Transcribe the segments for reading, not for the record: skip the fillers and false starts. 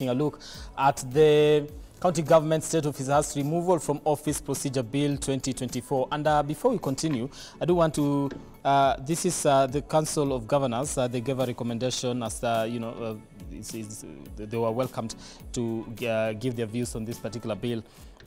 A look at the County Government State Officers Removal from Office Procedure Bill 2024. And before we continue, I do want to, this is the Council of Governors. They gave a recommendation as, they were welcomed to give their views on this particular bill.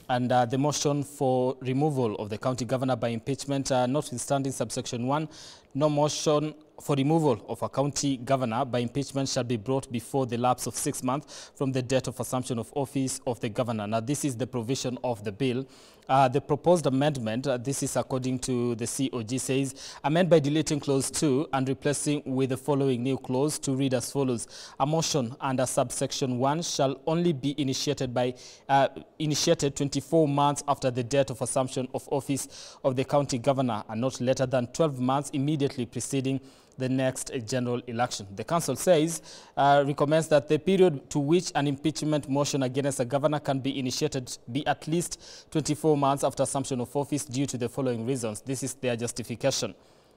And the motion for removal of the county governor by impeachment, notwithstanding subsection 1, no motion for removal of a county governor by impeachment shall be brought before the lapse of 6 months from the date of assumption of office of the governor. Now, this is the provision of the bill. The proposed amendment, this is according to the COG, says, amend by deleting clause 2 and replacing with the following new clause to read as follows. A motion under subsection 1 shall only be initiated 24 months after the date of assumption of office of the county governor and not later than 12 months immediately preceding the next general election. The council says, recommends that the period to which an impeachment motion against a governor can be initiated be at least 24 months after assumption of office due to the following reasons. This is their justification: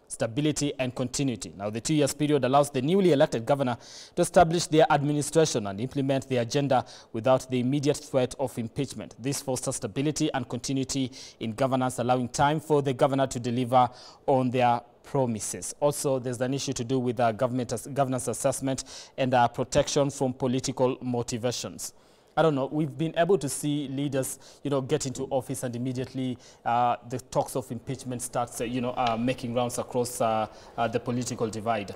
stability and continuity. Now, the 2 years period allows the newly elected governor to establish their administration and implement their agenda without the immediate threat of impeachment. This fosters stability and continuity in governance, allowing time for the governor to deliver on their promises. Also, there's an issue to do with governance assessment and protection from political motivations. I don't know, we've been able to see leaders, get into office and immediately the talks of impeachment starts, making rounds across the political divide.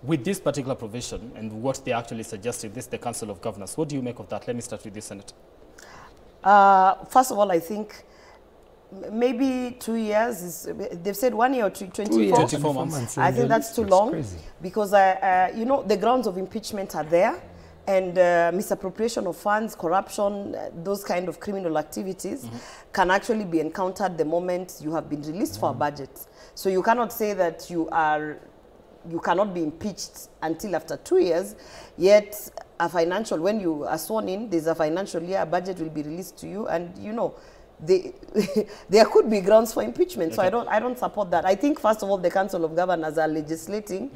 With this particular provision and what they actually suggested, this is the Council of Governors. What do you make of that? Let me start with you, Senator. First of all, I think maybe 2 years, they've said 1 year or 24. 24 months. I think that's too long crazy. Because, the grounds of impeachment are there. And misappropriation of funds, corruption, those kind of criminal activities can actually be encountered the moment you have been released for a budget. So you cannot say that you cannot be impeached until after 2 years, yet when you are sworn in, there's a financial year, a budget will be released to you, and there could be grounds for impeachment. Okay. So I don't support that. I think, first of all, the Council of Governors are legislating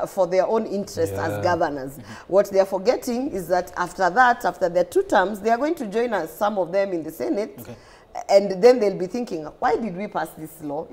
for their own interest as governors. What they are forgetting is that after their 2 terms, they are going to join us, some of them in the Senate. Okay. And then they'll be thinking, why did we pass this law?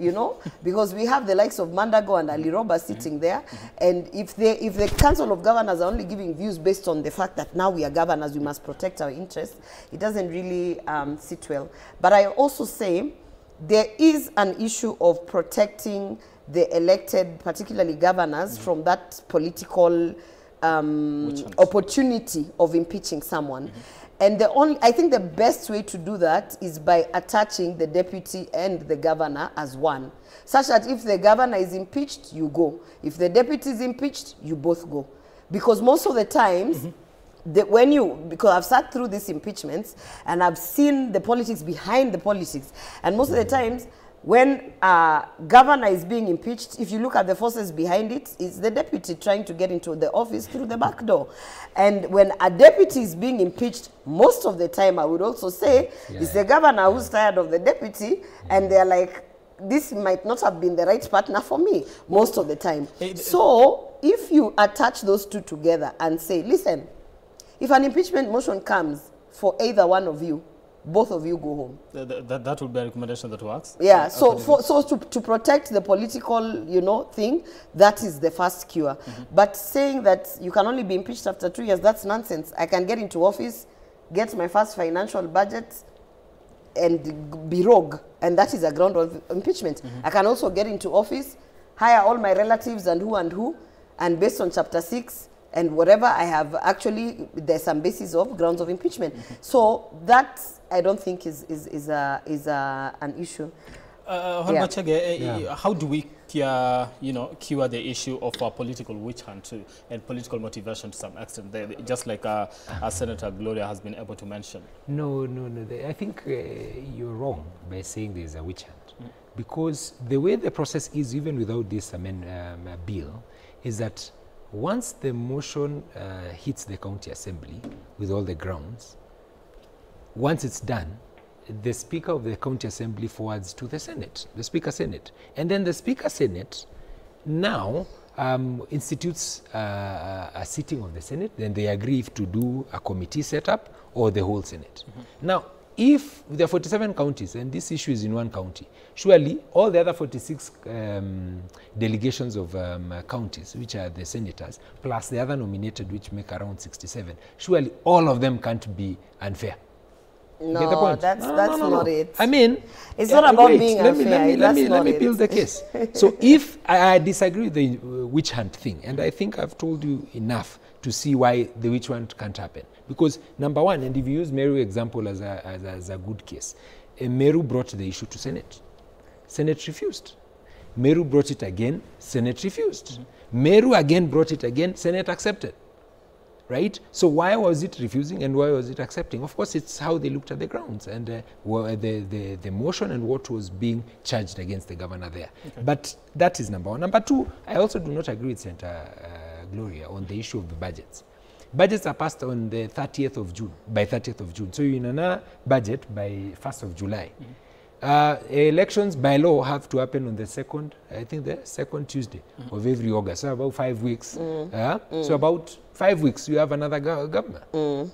Because we have the likes of Mandago and Ali Roba sitting there. And if the Council of Governors are only giving views based on the fact that now we are governors, we must protect our interests, it doesn't really sit well. But I also say there is an issue of protecting the elected, particularly governors, from that political opportunity of impeaching someone. And I think the best way to do that is by attaching the deputy and the governor as one, such that if the governor is impeached, you go. If the deputy is impeached, you both go. Because most of the times, because I've sat through these impeachments and I've seen the politics behind the politics, and most of the times, when a governor is being impeached, if you look at the forces behind it, it's the deputy trying to get into the office through the back door. And when a deputy is being impeached, most of the time, I would also say, it's the governor who's tired of the deputy, and they're like, this might not have been the right partner for me, most of the time. So if you attach those two together and say, listen, if an impeachment motion comes for either one of you, both of you go home. That would be a recommendation that works? Yeah, so to protect the political, thing, that is the first cure. But saying that you can only be impeached after 2 years, that's nonsense. I can get into office, get my first financial budget, and be rogue. And that is a ground of impeachment. I can also get into office, hire all my relatives and who, and based on Chapter 6, and whatever I have, actually, there's some basis of grounds of impeachment. So that, I don't think is an issue. How do we cure the issue of political witch hunt and political motivation to some extent, just like Senator Gloria has been able to mention? No. I think you're wrong by saying there's a witch hunt. Because the way the process is, even without this bill, is that once the motion hits the county assembly with all the grounds, once it's done, the Speaker of the County Assembly forwards to the Senate, the Speaker Senate. And then the Speaker Senate now institutes a sitting of the Senate, then they agree if to do a committee setup or the whole Senate. Now, if there are 47 counties and this issue is in one county, surely all the other 46 delegations of counties, which are the senators, plus the other nominated, which make around 67, surely all of them can't be unfair. No, that's not it. I mean, it's not about being unfair. Let me build the case. So if I disagree with the witch hunt thing, and I think I've told you enough to see why the witch hunt can't happen. Because number one, and if you use Meru example as a good case, Meru brought the issue to Senate. Senate refused. Meru brought it again, Senate refused. Meru again brought it again, Senate accepted. Right? So why was it refusing and why was it accepting? Of course, it's how they looked at the grounds and the motion and what was being charged against the governor there. Okay. But that is number one. Number two, I also do not agree with Senator Gloria on the issue of the budgets. Budgets are passed on the 30th of June, by 30th of June. So you're in another budget by 1st of July. Elections by law have to happen on the second, I think the second Tuesday of every August. So about 5 weeks. So about 5 weeks you have another government,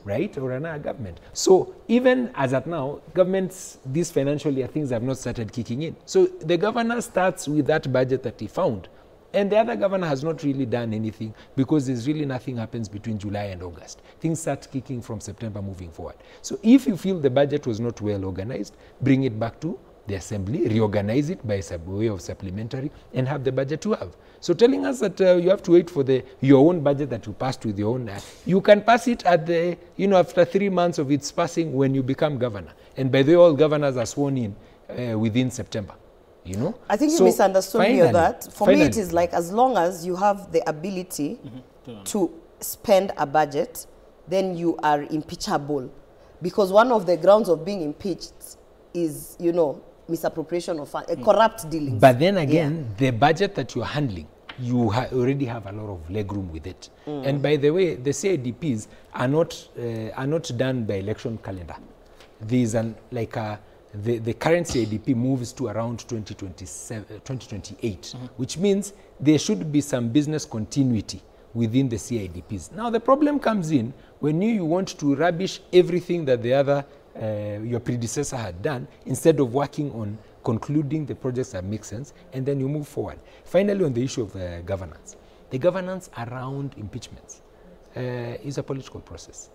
right? Or another government. So even as at now, governments, these financial year things have not started kicking in. So the governor starts with that budget that he found. And the other governor has not really done anything because there's really nothing happens between July and August. Things start kicking from September moving forward. So if you feel the budget was not well organized, bring it back to the assembly, reorganize it by way of supplementary, and have the budget you have. So telling us that you have to wait for your own budget that you passed with your own, you can pass it at the, after 3 months of its passing when you become governor. And by the way, all governors are sworn in within September. I think you misunderstood me on that. For me, it is like as long as you have the ability to spend a budget, then you are impeachable. Because one of the grounds of being impeached is, misappropriation of funds, corrupt dealings. But then again, the budget that you're handling, you already have a lot of legroom with it. And by the way, the CIDPs are not done by election calendar. There's the current CIDP moves to around 2028, which means there should be some business continuity within the CIDPs. Now the problem comes in when you want to rubbish everything that the other, your predecessor had done, instead of working on concluding the projects that make sense, and then you move forward. Finally, on the issue of governance. The governance around impeachments is a political process,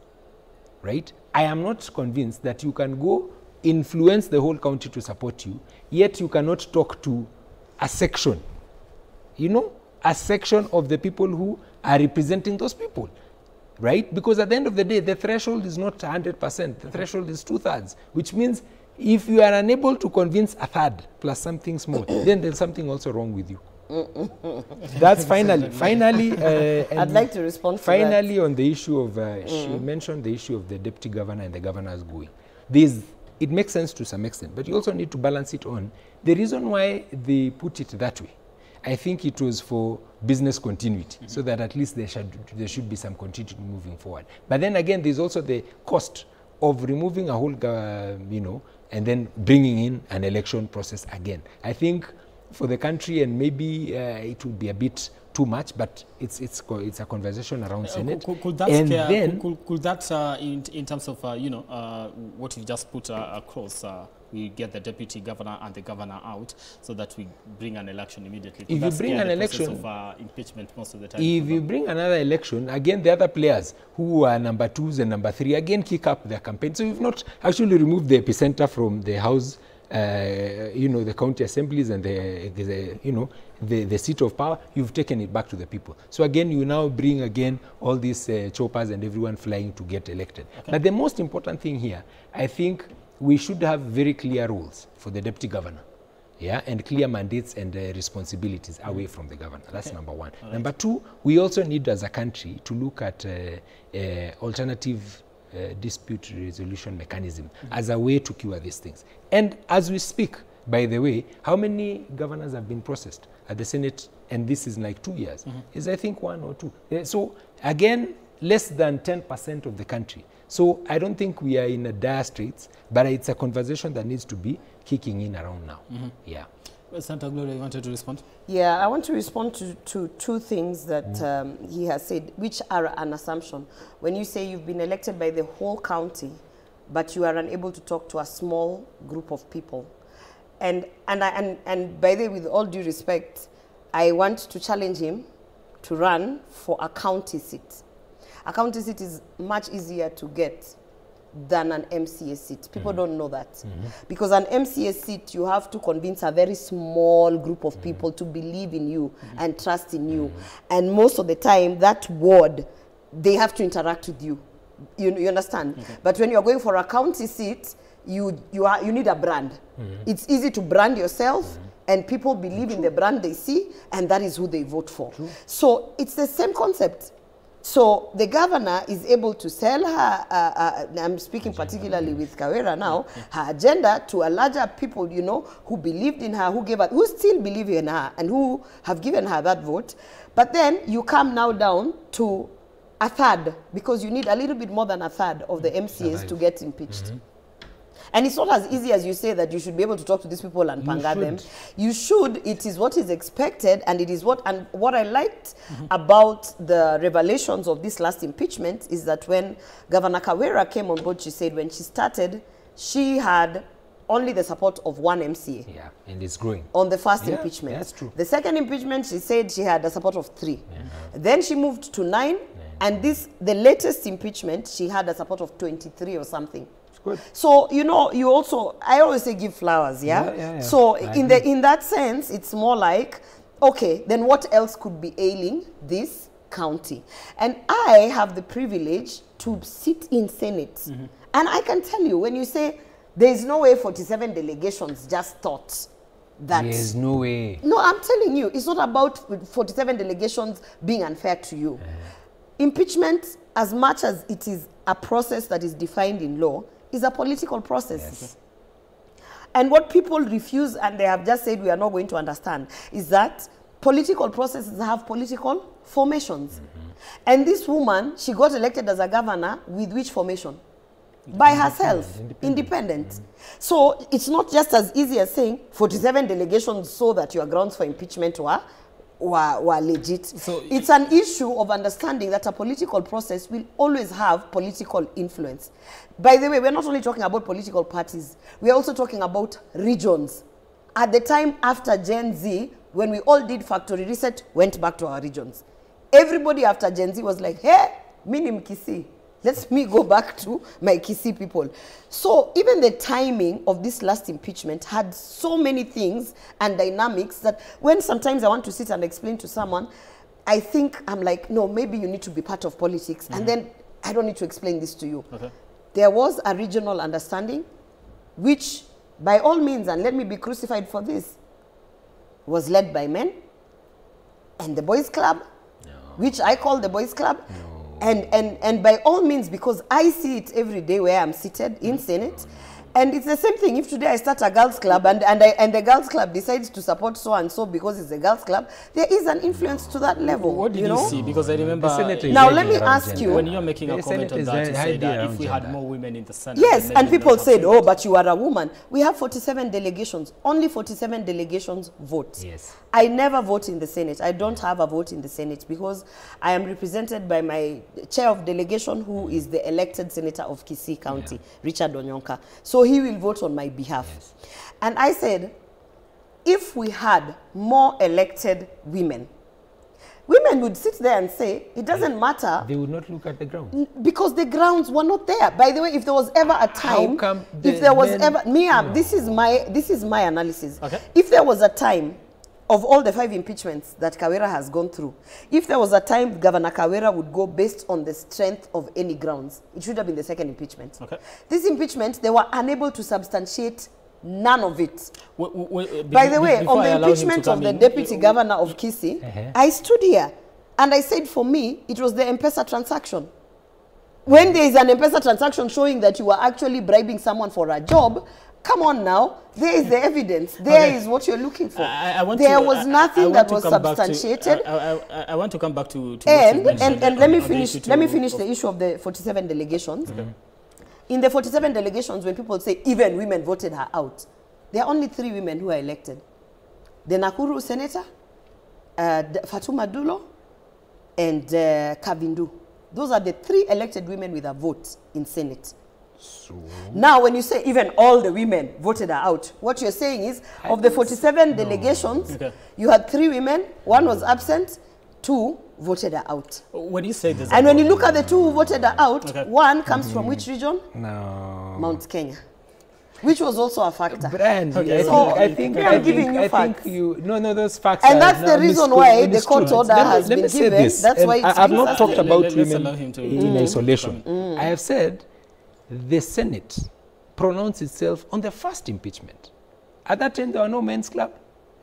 right? I am not convinced that you can go influence the whole county to support you, yet you cannot talk to a section, a section of the people who are representing those people, right? Because at the end of the day, the threshold is not 100%, the threshold is 2/3, which means if you are unable to convince a third plus something small, then there's something also wrong with you. That's finally, I'd like to respond to finally, on the issue of, she mentioned the issue of the deputy governor and the governor's going. It makes sense to some extent, but you also need to balance it on. The reason why they put it that way, I think it was for business continuity, so that at least there should be some continuity moving forward. But then again, there's also the cost of removing a whole, and then bringing in an election process again. I think for the country, and maybe it would be a bit too much, but it's a conversation around Senate. Could that and scare, then could that in terms of what you've just put across, we get the deputy governor and the governor out, so that we bring an election immediately? If you bring an election of impeachment most of the time. If you bring another election, again the other players who are number 2s and number 3 again kick up their campaign. So you've not actually removed the epicenter from the house. The county assemblies and the seat of power, you've taken it back to the people. So again, you now bring again all these choppers and everyone flying to get elected. Okay. But the most important thing here, I think we should have very clear rules for the deputy governor, and clear mandates and responsibilities away from the governor. That's number one. Right. Number two, we also need as a country to look at alternative dispute resolution mechanism as a way to cure these things. And as we speak, by the way, how many governors have been processed at the Senate? And this is like 2 years. Is I think 1 or 2. So again, less than 10% of the country. So I don't think we are in a dire straits, but it's a conversation that needs to be kicking in around now. Yeah. Santa Gloria, you wanted to respond? Yeah, I want to respond to two things that he has said, which are an assumption. When you say you've been elected by the whole county, but you are unable to talk to a small group of people. And by the way, with all due respect, I want to challenge him to run for a county seat. A county seat is much easier to get than an MCA seat. People don't know that. Because an MCA seat, you have to convince a very small group of people to believe in you and trust in you. And most of the time, that ward, they have to interact with you. You understand? But when you're going for a county seat, you need a brand. It's easy to brand yourself, and people believe in the brand they see, and that is who they vote for. So it's the same concept. So the governor is able to sell her, I'm speaking particularly with Kawera now, her agenda to a larger people, you know, who believed in her, who still believe in her, and who have given her that vote. But then you come now down to a third, because you need a little bit more than a third of the MCAs to get impeached. And it's not as easy as you say that you should be able to talk to these people and panga them. You should. It is what is expected, and it is what I liked about the revelations of this last impeachment is that when Governor Kawera came on board, she said when she started, she had only the support of one MCA. Yeah, and it's growing. On the first impeachment. That's true. The second impeachment, she said she had the support of 3. Then she moved to 9, and the latest impeachment, she had the support of 23 or something. Good. So, you know, I always say give flowers, yeah? So in that sense, it's more like, okay, then what else could be ailing this county? And I have the privilege to sit in Senate. And I can tell you, when you say there's no way 47 delegations just thought that... There's no way. No, I'm telling you, it's not about 47 delegations being unfair to you. Impeachment, as much as it is a process that is defined in law, is a political process. And what people refuse, and they have just said we are not going to understand, is that political processes have political formations. And this woman, she got elected as a governor with which formation? By herself, independent. So it's not just as easy as saying 47 delegations so that your grounds for impeachment were legit. So it's an issue of understanding that a political process will always have political influence. By the way, we're not only talking about political parties, we're also talking about regions. At the time after Gen Z, when we all did factory reset, went back to our regions. Everybody after Gen Z was like, hey, minim Kisii. Let me go back to my Kisii people. So even the timing of this last impeachment had so many things and dynamics that when sometimes I want to sit and explain to someone, I think I'm like, no, maybe you need to be part of politics. And then I don't need to explain this to you. There was a regional understanding, which by all means, and let me be crucified for this, was led by men and the boys club, which I call the boys club. And by all means, because I see it every day where I'm seated in Senate, and it's the same thing. If today I start a girls club and the girls club decides to support so and so because it's a girls club, there is an influence to that level. What did you see? Because I remember. Now let me ask you. When you're making a comment on that, you say that if we had more women in the Senate. Yes, and people said, oh, but you are a woman. We have 47 delegations. Only 47 delegations vote. Yes. I never vote in the Senate. I don't have a vote in the Senate because I am represented by my chair of delegation, who is the elected senator of Kisii County, Richard Onyonka. So he will vote on my behalf. And I said, if we had more elected women, women would sit there and say, it doesn't matter. They would not look at the ground. Because the grounds were not there. By the way, if there was ever a time, if there was ever, this is my analysis. If there was a time of all the 5 impeachments that Kawera has gone through, if there was a time Governor Kawera would go based on the strength of any grounds, it should have been the second impeachment. This impeachment, they were unable to substantiate none of it. By the way, on the impeachment of the deputy governor of Kisii, I stood here and I said, for me, it was the M-Pesa transaction. When there is an M-Pesa transaction showing that you are actually bribing someone for a job, come on now, there is the evidence. There is what you're looking for. There was nothing that was substantiated. I want to come back to and let me finish the issue of the 47 delegations. In the 47 delegations, when people say even women voted her out, there are only 3 women who are elected. the Nakuru senator, Fatuma Dulo, and Kavindu. Those are the 3 elected women with a vote in Senate. So, now, when you say even all the women voted her out, what you're saying is, of the 47 delegations, you had 3 women, 1 was absent, 2 voted her out. When you say this, and when you look at the 2 who voted her out, 1 comes from which region? No. Mount Kenya, which was also a factor. Brand, I think I'm giving you facts. No, those facts. And that's the reason why the court order has been given. That's why I have not talked about women in isolation. I have said the Senate pronounced itself on the first impeachment. At that time, there were no men's club.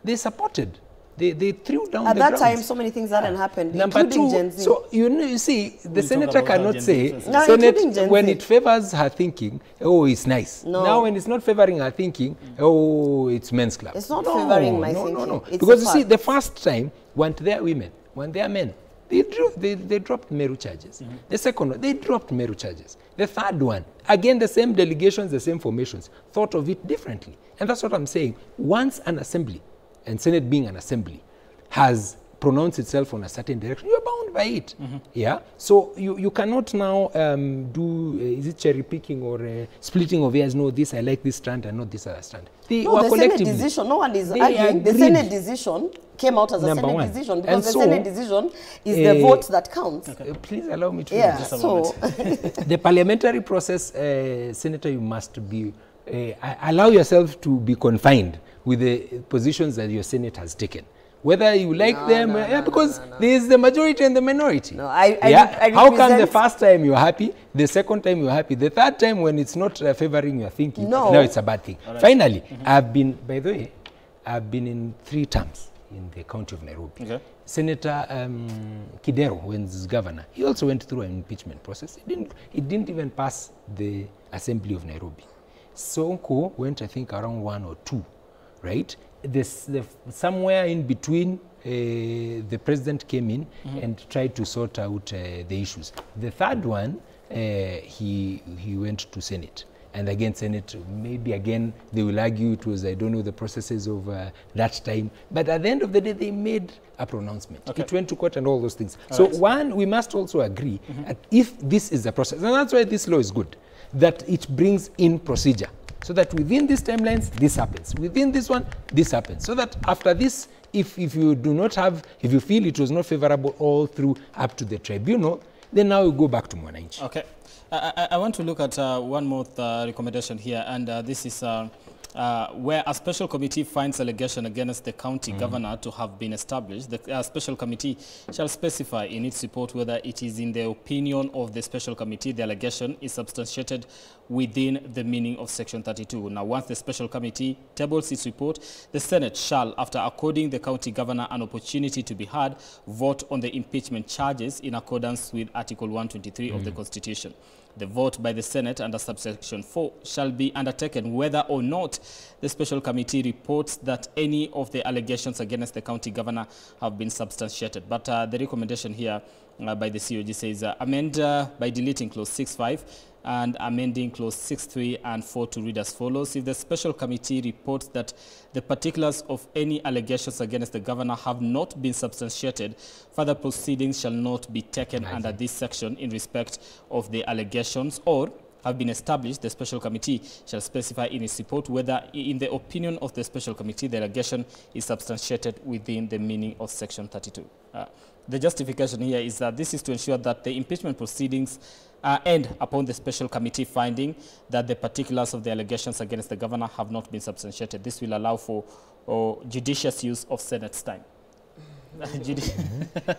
They supported. They threw down at the that grounds. time, so many things hadn't happened, Number including 2, Gen Z. so you see, the senator cannot say, No, Senate, when it favors her thinking, oh, it's nice. No. Now, when it's not favoring her thinking, oh, it's men's club. It's not favoring my thinking. No. It's Because you a see, fact. the first time, weren't there women, weren't there men. They dropped Meru charges. The second one, they dropped Meru charges. The third one, again, the same delegations, the same formations, thought of it differently. And that's what I'm saying. Once an assembly, and Senate being an assembly, has pronounced itself on a certain direction, you're bound by it. Yeah. So you cannot now do is it cherry picking or splitting of hairs? No, this I like this strand and not this other strand. They No, were the collectively. Senate decision, no one is They arguing. The agreed. Senate decision came out as a Number Senate one. decision And because the so, Senate decision is the vote that counts. Please allow me to Yeah, finish. so The parliamentary process, Senator, you must be allow yourself to be confined with the positions that your Senate has taken. Whether you like them, because there is the majority and the minority. No, I How come the represent- first time you're happy, the second time you're happy, the third time when it's not favoring your thinking, No. now it's a bad thing. Finally, I've been, by the way, I've been in 3 terms in the county of Nairobi. Okay. Senator Kidero, when he was governor, he also went through an impeachment process. He didn't even pass the Assembly of Nairobi. Sonko went, I think, around 1 or 2, right? Somewhere in between, the president came in and tried to sort out the issues. The third one, he went to Senate. And again, Senate, maybe again, they will argue it was, I don't know, the processes of that time. But at the end of the day, they made a pronouncement. Okay. It went to court and all those things. So one, we must also agree that if this is the process, and that's why this law is good, that it brings in procedure. So that within these timelines, this happens. Within this one, this happens. So that after this, if you do not have, if you feel it was not favorable all through up to the tribunal, then now you go back to Mwananchi. Okay. I want to look at one more recommendation here, and this is where a special committee finds allegation against the county governor to have been established. The special committee shall specify in its report whether it is in the opinion of the special committee the allegation is substantiated within the meaning of Section 32. Now, once the special committee tables its report, the Senate shall, after according the county governor an opportunity to be heard, vote on the impeachment charges in accordance with Article 123 of the Constitution. The vote by the Senate under subsection 4 shall be undertaken whether or not the special committee reports that any of the allegations against the county governor have been substantiated. But the recommendation here by the COG says amend by deleting clause 6.5 and amending clause 6.3 and 4 to read as follows. If the special committee reports that the particulars of any allegations against the governor have not been substantiated, further proceedings shall not be taken under this section in respect of the allegations, or have been established, the special committee shall specify in its report whether, in the opinion of the special committee, the allegation is substantiated within the meaning of Section 32. The justification here is that this is to ensure that the impeachment proceedings end upon the special committee finding that the particulars of the allegations against the governor have not been substantiated. This will allow for judicious use of Senate's time.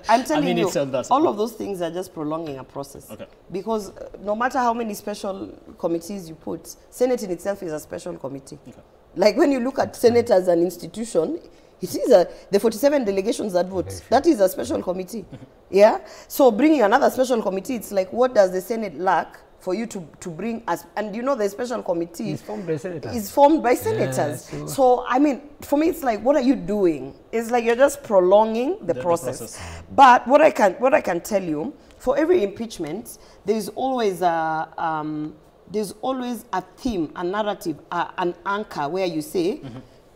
I'm telling you, that's all of those things are just prolonging a process. Okay. Because no matter how many special committees you put, Senate in itself is a special committee. Okay. Like when you look at Senate as an institution, it is the 47 delegations that vote. That is a special committee. Yeah? So bringing another special committee, it's like, what does the Senate lack for you to bring us? And you know, the special committee It's formed by senators. is formed by senators. Yeah, so, I mean, for me, it's like, what are you doing? It's like you're just prolonging the process. But what I can tell you, for every impeachment, there's always a theme, a narrative, an anchor where you say,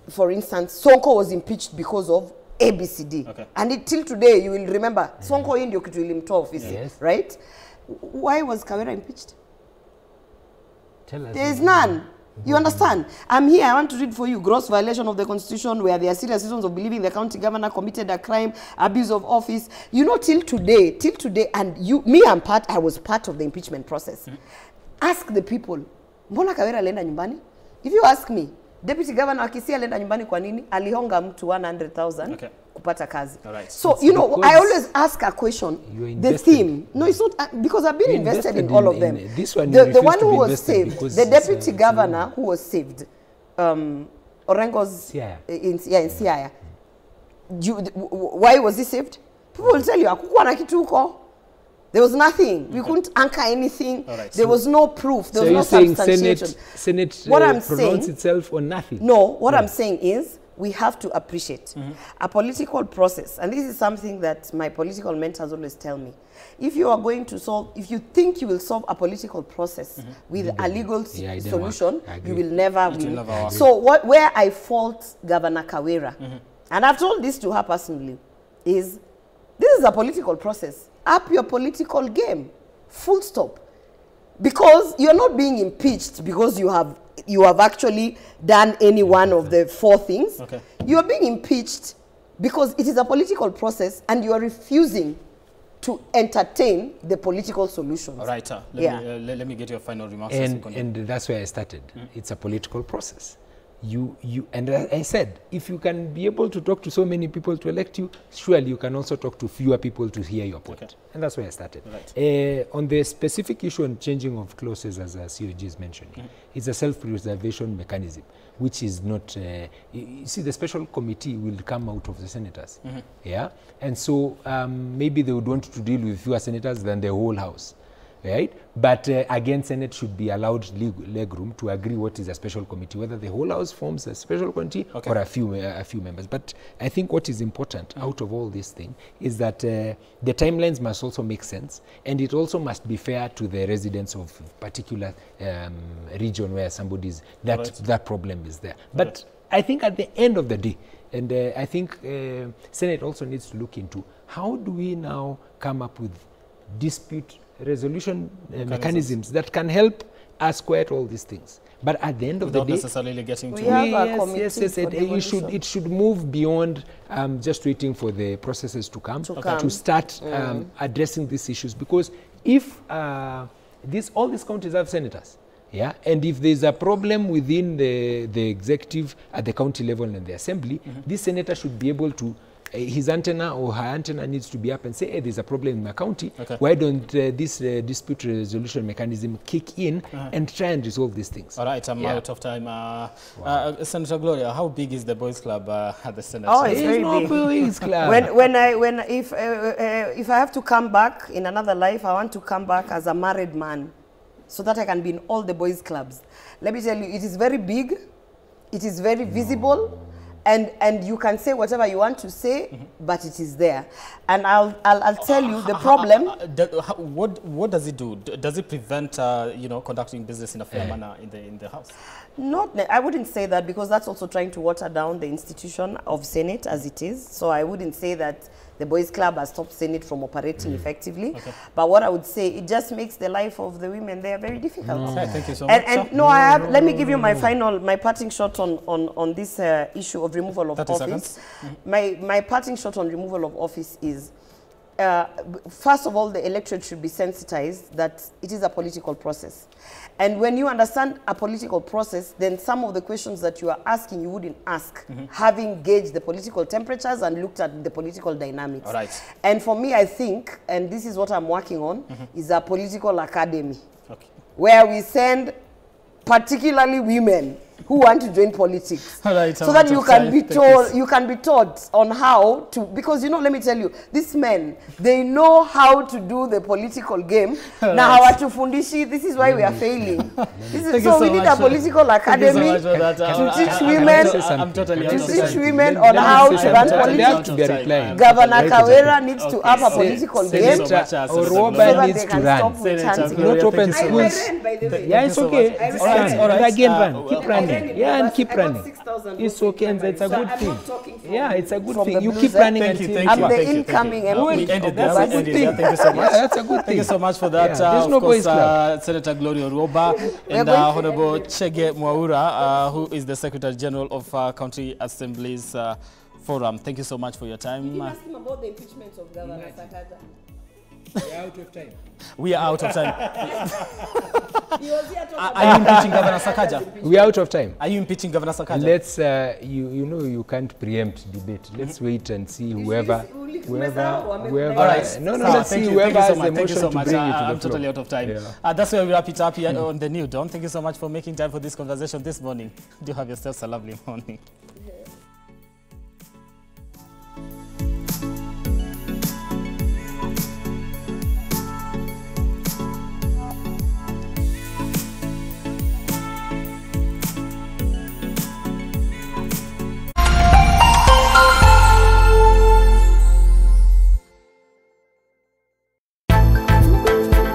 for instance, Sonko was impeached because of ABCD. Okay. And till today, you will remember, Sonko hii ndio kitu ilimtoa ofisi, right? Why was Kawera impeached? Tell us. There is none. You understand? I'm here, I want to read for you. Gross violation of the Constitution, where there are serious reasons of believing the county governor committed a crime, abuse of office. You know, till today, and I was part of the impeachment process. Ask the people, mbona Kawera alienda nyumbani? If you ask me, Deputy Governor Akisia alienda nyumbani kwa nini? Alihonga mtu 100,000 kupata kazi. Right. So, it's you know, I always ask a question, the theme. No, it's not, because I've been invested in all of them. This one, the one who was saved, the Deputy Governor who was saved, Orengo's in Siaya. Why was he saved? People will tell you, hakukuwa na kitu huko. There was nothing. We couldn't anchor anything. Right. There was no proof. There was no substantiation. Senate what I'm pronounced saying, itself on nothing. No, what I'm saying is we have to appreciate a political process. And this is something that my political mentors always tell me. If you are going to solve, if you think you will solve a political process with a legal solution, you will never win. So where I fault Governor Kawera, and I've told this to her personally, is this is a political process. Up your political game, full stop. Because you're not being impeached because you have actually done any one of the 4 things. Okay. You are being impeached because it is a political process and you are refusing to entertain the political solutions. All right, let me get your final remarks. And that's where I started. It's a political process. And I said, if you can be able to talk to so many people to elect you, surely you can also talk to fewer people to hear your point. Okay. And that's where I started. Right. On the specific issue on changing of clauses, as COG is mentioning, it's a self-preservation mechanism, which is not, you see, the special committee will come out of the senators. Yeah. And so maybe they would want to deal with fewer senators than the whole house. Right? But again, Senate should be allowed legroom to agree what is a special committee, whether the whole house forms a special committee or a few members. But I think what is important out of all this thing is that the timelines must also make sense, and it also must be fair to the residents of particular region where somebody's that problem is there. But I think at the end of the day, and I think Senate also needs to look into how do we now come up with dispute resolution mechanisms that can help us quiet all these things. But at the end of the day, necessarily getting to it should move beyond just waiting for the processes to come, to start addressing these issues. Because if all these counties have senators, and if there's a problem within the executive at the county level and the assembly, this senator should be able to his antenna or her antenna needs to be up and say, hey, there's a problem in my county. Why don't this dispute resolution mechanism kick in and try and resolve these things? All right, I'm out of time. Senator Gloria, how big is the boys club at the Senate? Oh, it's very big. Boys club. If I have to come back in another life, I want to come back as a married man so that I can be in all the boys clubs. Let me tell you, it is very big. It is very visible. And you can say whatever you want to say, but it is there. And I'll tell you the problem. What does it do? Does it prevent conducting business in a fair manner in the House? I wouldn't say that, because that's also trying to water down the institution of Senate as it is. So I wouldn't say that the boys club has stopped Senate from operating effectively. But what I would say, it just makes the life of the women there very difficult. Thank you so much. And let me give you my parting shot on this issue of removal of office. My parting shot on removal of office is, first of all, the electorate should be sensitized that it is a political process. And when you understand a political process, then some of the questions that you are asking, you wouldn't ask, having gauged the political temperatures and looked at the political dynamics. All right. And for me, I think, and this is what I'm working on, is a political academy, where we send particularly women who want to join politics, so that you can be taught on how to, because let me tell you, these men, they know how to do the political game. Now hawatufundishi, this is why we are failing. So we need a political academy to teach women on how to run politics. Governor Kawera needs to up a political game, so that needs to run. Not open schools. Yeah, it's okay. Again, run. Keep running. Yeah, and keep running. 1,000 It's okay, and it's a good I'm thing. not talking from Yeah, it's a good from thing. the You blues, keep eh? running Thank until you, thank I'm you. the Thank you, incoming thank you. MP. We ended That's there. a We good ended thing. there. Thank you so much. Yeah, that's a good Thank thing. you so much for that. Yeah, there's Of no course, boys club. Senator Gloria Roba and going to Honorable Chege Mwaura, who is the Secretary General of County Assemblies Forum. Thank you so much for your time. You ask him about the impeachment of Governor Sakaja. We're out of time. We are out of time. He was here talking Are you impeaching Governor Sakaja? We're out of time. Are you impeaching Governor Sakaja? Let's, you know, you can't preempt debate. Let's wait and see whoever. All right. No, Sir, let's thank see you. whoever Thank you has so the much. Thank you motion so to much. bring it to the I'm floor. totally out of time. Yeah. That's where we wrap it up here on The New Dawn. Thank you so much for making time for this conversation this morning. Do have yourselves a lovely morning.